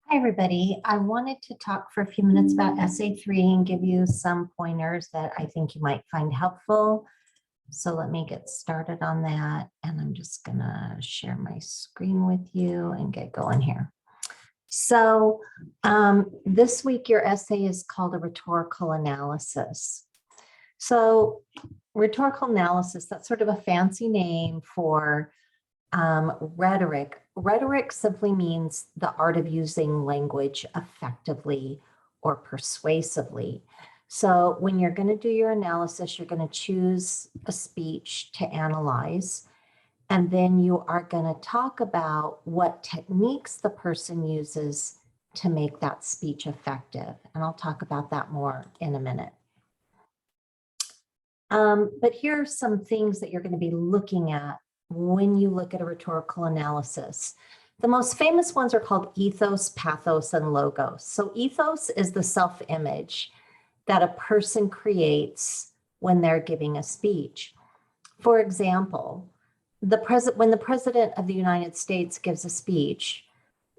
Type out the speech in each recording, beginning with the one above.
Hi, everybody. I wanted to talk for a few minutes about Essay 3 and give you some pointers that I think you might find helpful. So let me get started on that. And I'm just going to share my screen with you and get going here. So this week, your essay is called a rhetorical analysis. So rhetorical analysis, that's sort of a fancy name for rhetoric. Rhetoric simply means the art of using language effectively or persuasively. So when you're going to do your analysis, you're going to choose a speech to analyze, and then you are going to talk about what techniques the person uses to make that speech effective. And I'll talk about that more in a minute. But here are some things that you're going to be looking at when you look at a rhetorical analysis. The most famous ones are called ethos, pathos, and logos. So ethos is the self-image that a person creates when they're giving a speech. For example, when the president of the United States gives a speech,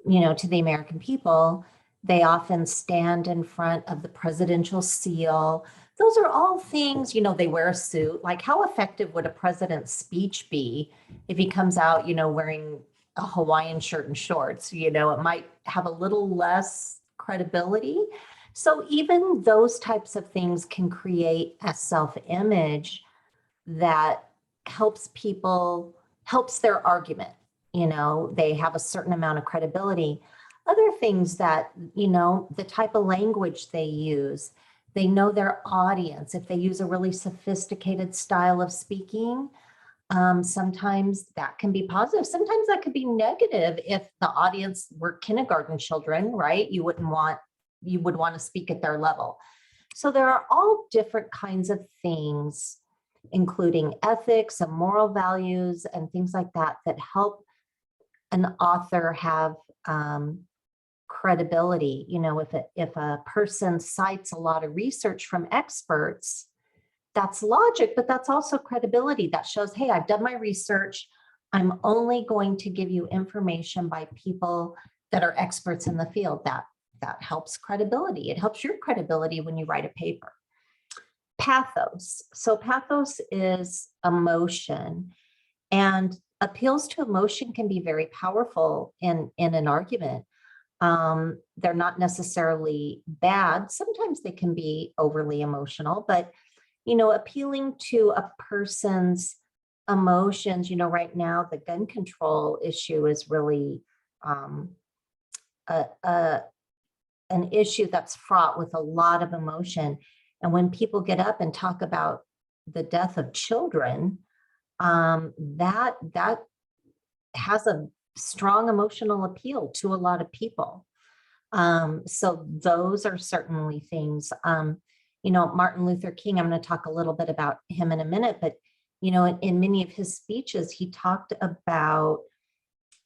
to the American people, they often stand in front of the presidential seal. Those are all things, they wear a suit. Like, how effective would a president's speech be if he comes out, wearing a Hawaiian shirt and shorts? It might have a little less credibility. So even those types of things can create a self-image that helps their argument. They have a certain amount of credibility. Other things that, the type of language they use, they know their audience. If they use a really sophisticated style of speaking, sometimes that can be positive. Sometimes that could be negative if the audience were kindergarten children, right? You would want to speak at their level. So there are all different kinds of things, including ethics and moral values and things like that, that help an author have credibility. If a person cites a lot of research from experts, that's logic, but that's also credibility. That shows, hey, I've done my research. I'm only going to give you information by people that are experts in the field. That helps credibility. It helps your credibility when you write a paper. Pathos. So pathos is emotion, and appeals to emotion can be very powerful in an argument. They're not necessarily bad. Sometimes they can be overly emotional, but, appealing to a person's emotions, right now, the gun control issue is really an issue that's fraught with a lot of emotion. And when people get up and talk about the death of children, that has a strong emotional appeal to a lot of people. So those are certainly things. Martin Luther King, I'm going to talk a little bit about him in a minute, but in many of his speeches, he talked about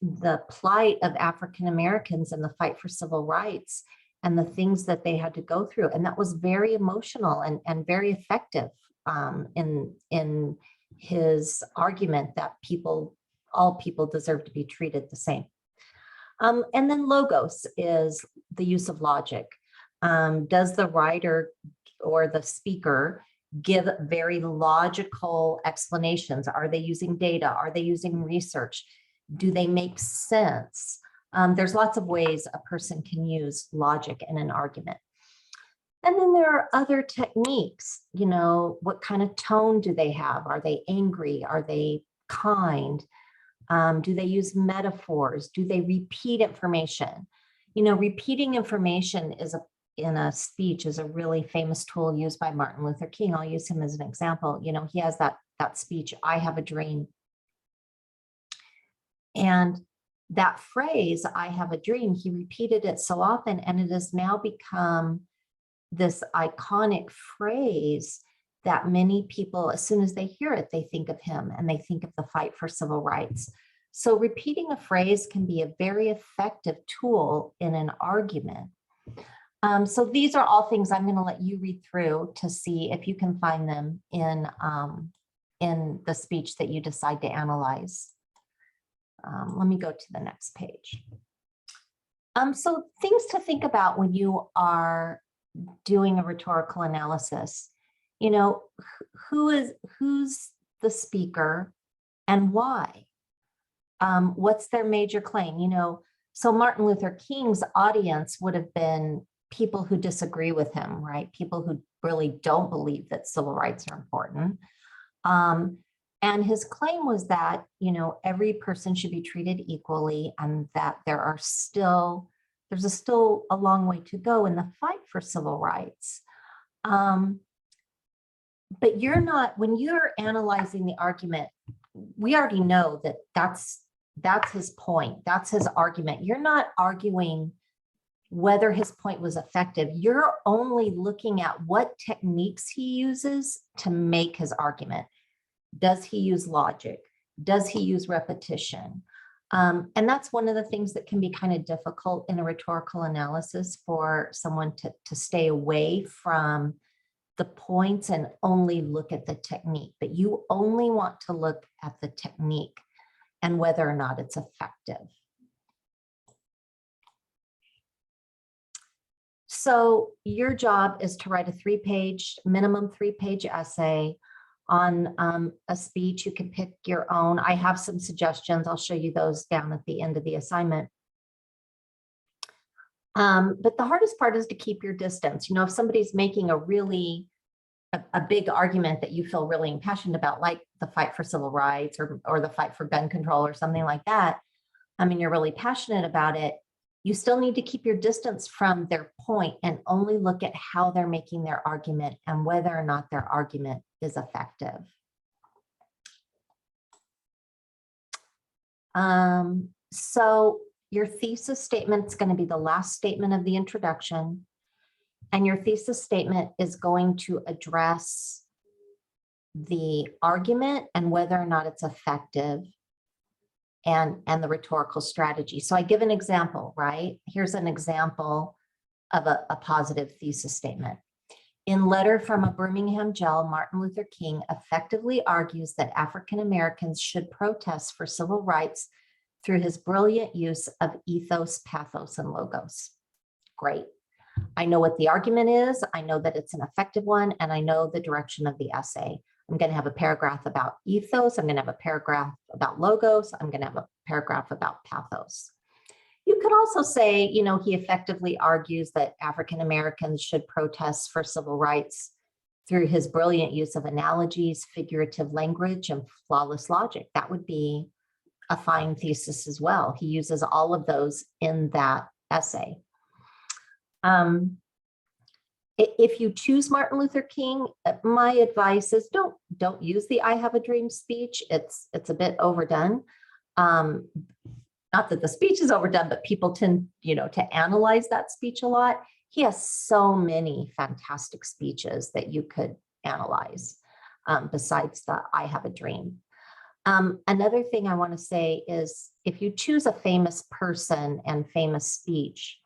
the plight of African Americans and the fight for civil rights and the things that they had to go through. And that was very emotional and very effective in his argument that all people deserve to be treated the same. And then logos is the use of logic. Does the writer or the speaker give very logical explanations? Are they using data? Are they using research? Do they make sense? There's lots of ways a person can use logic in an argument. And then there are other techniques. What kind of tone do they have? Are they angry? Are they kind? Do they use metaphors? Do they repeat information? Repeating information in a speech is a really famous tool used by Martin Luther King. I'll use him as an example. He has that speech, "I have a dream." And that phrase, "I have a dream," he repeated it so often, and it has now become this iconic phrase that many people, as soon as they hear it, they think of him and they think of the fight for civil rights. So repeating a phrase can be a very effective tool in an argument. So these are all things I'm going to let you read through to see if you can find them in the speech that you decide to analyze. Let me go to the next page. So things to think about when you are doing a rhetorical analysis, you know, who's the speaker and why? What's their major claim? You know, so Martin Luther King's audience would have been people who disagree with him, right? People who really don't believe that civil rights are important. And his claim was that, you know, every person should be treated equally and that there's still a long way to go in the fight for civil rights. But when you're analyzing the argument, we already know that that's his point. That's his argument. You're not arguing whether his point was effective. You're only looking at what techniques he uses to make his argument. Does he use logic? Does he use repetition? And that's one of the things that can be kind of difficult in a rhetorical analysis for someone to stay away from the points and only look at the technique. But you only want to look at the technique and whether or not it's effective. So your job is to write a minimum three-page essay on a speech. You can pick your own. I have some suggestions. I'll show you those down at the end of the assignment. But the hardest part is to keep your distance. You know, if somebody's making a big argument that you feel really impassioned about, like the fight for civil rights or the fight for gun control or something like that, I mean, you're really passionate about it, you still need to keep your distance from their point and only look at how they're making their argument and whether or not their argument is effective. So your thesis statement is going to be the last statement of the introduction, and your thesis statement is going to address the argument and whether or not it's effective, and the rhetorical strategy. So I give an example, right? Here's an example of a positive thesis statement. In Letter from a Birmingham Jail, Martin Luther King effectively argues that African Americans should protest for civil rights through his brilliant use of ethos, pathos, and logos. Great. I know what the argument is. I know that it's an effective one, and I know the direction of the essay. I'm going to have a paragraph about ethos. I'm going to have a paragraph about logos. I'm going to have a paragraph about pathos. You could also say, you know, he effectively argues that African Americans should protest for civil rights through his brilliant use of analogies, figurative language, and flawless logic. That would be a fine thesis as well. He uses all of those in that essay. If you choose Martin Luther King, my advice is don't use the "I have a dream" speech. It's a bit overdone. Not that the speech is overdone, but people tend, you know, to analyze that speech a lot. He has so many fantastic speeches that you could analyze besides the "I have a dream." Another thing I want to say is if you choose a famous person and famous speech,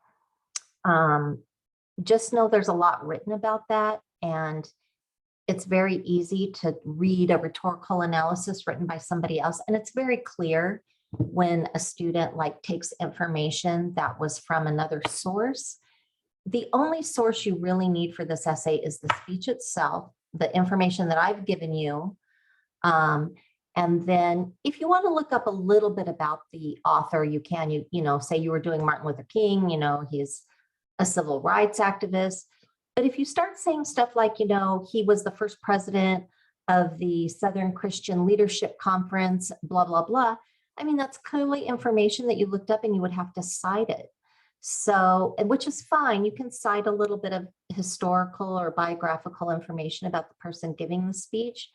just know there's a lot written about that, and it's very easy to read a rhetorical analysis written by somebody else, and it's very clear when a student takes information that was from another source. The only source you really need for this essay is the speech itself, the information that I've given you, and then if you want to look up a little bit about the author, you can, you know, say you were doing Martin Luther King, you know, he's a civil rights activist. But if you start saying stuff like, you know, he was the first president of the Southern Christian Leadership Conference, blah, blah, blah, I mean, that's clearly information that you looked up and you would have to cite it. So, which is fine. You can cite a little bit of historical or biographical information about the person giving the speech,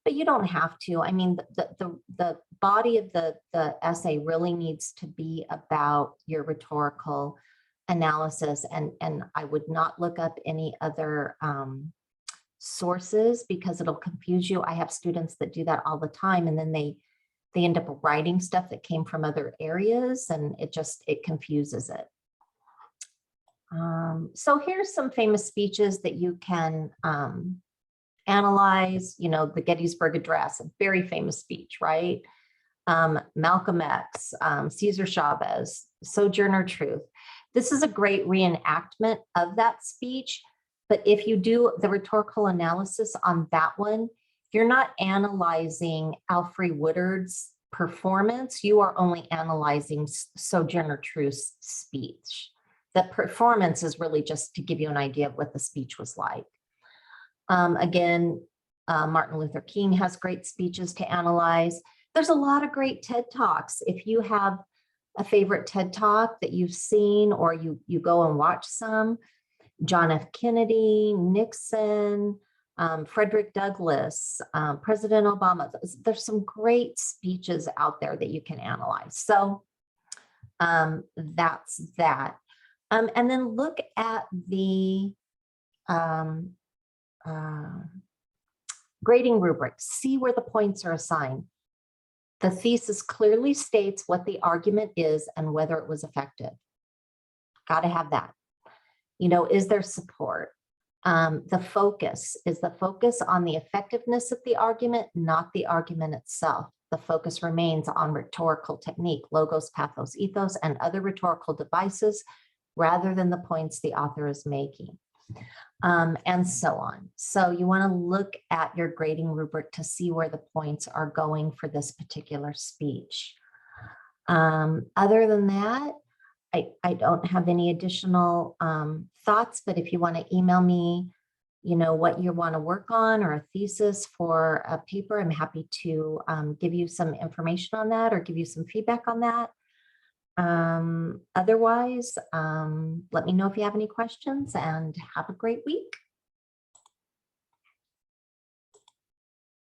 but you don't have to. I mean, the body of the essay really needs to be about your rhetorical analysis, and I would not look up any other sources because it'll confuse you. I have students that do that all the time, and then they end up writing stuff that came from other areas, and it confuses it. So here's some famous speeches that you can analyze. You know, the Gettysburg Address, a very famous speech, right? Malcolm X, Cesar Chavez, Sojourner Truth. This is a great reenactment of that speech. But if you do the rhetorical analysis on that one, you're not analyzing Alfre Woodard's performance. You are only analyzing Sojourner Truth's speech. The performance is really just to give you an idea of what the speech was like. Again, Martin Luther King has great speeches to analyze. There's a lot of great TED Talks. If you have a favorite TED Talk that you've seen, or you go and watch some, John F. Kennedy, Nixon, Frederick Douglass, President Obama, there's some great speeches out there that you can analyze. So that's that. And then look at the grading rubric, see where the points are assigned. The thesis clearly states what the argument is and whether it was effective. Got to have that. You know, is there support? The focus, is the focus on the effectiveness of the argument, not the argument itself. The focus remains on rhetorical technique, logos, pathos, ethos, and other rhetorical devices, rather than the points the author is making. And so on. So you want to look at your grading rubric to see where the points are going for this particular speech. Other than that, I don't have any additional thoughts, but if you want to email me, you know, what you want to work on or a thesis for a paper, I'm happy to give you some information on that or give you some feedback on that. Otherwise, let me know if you have any questions, and have a great week.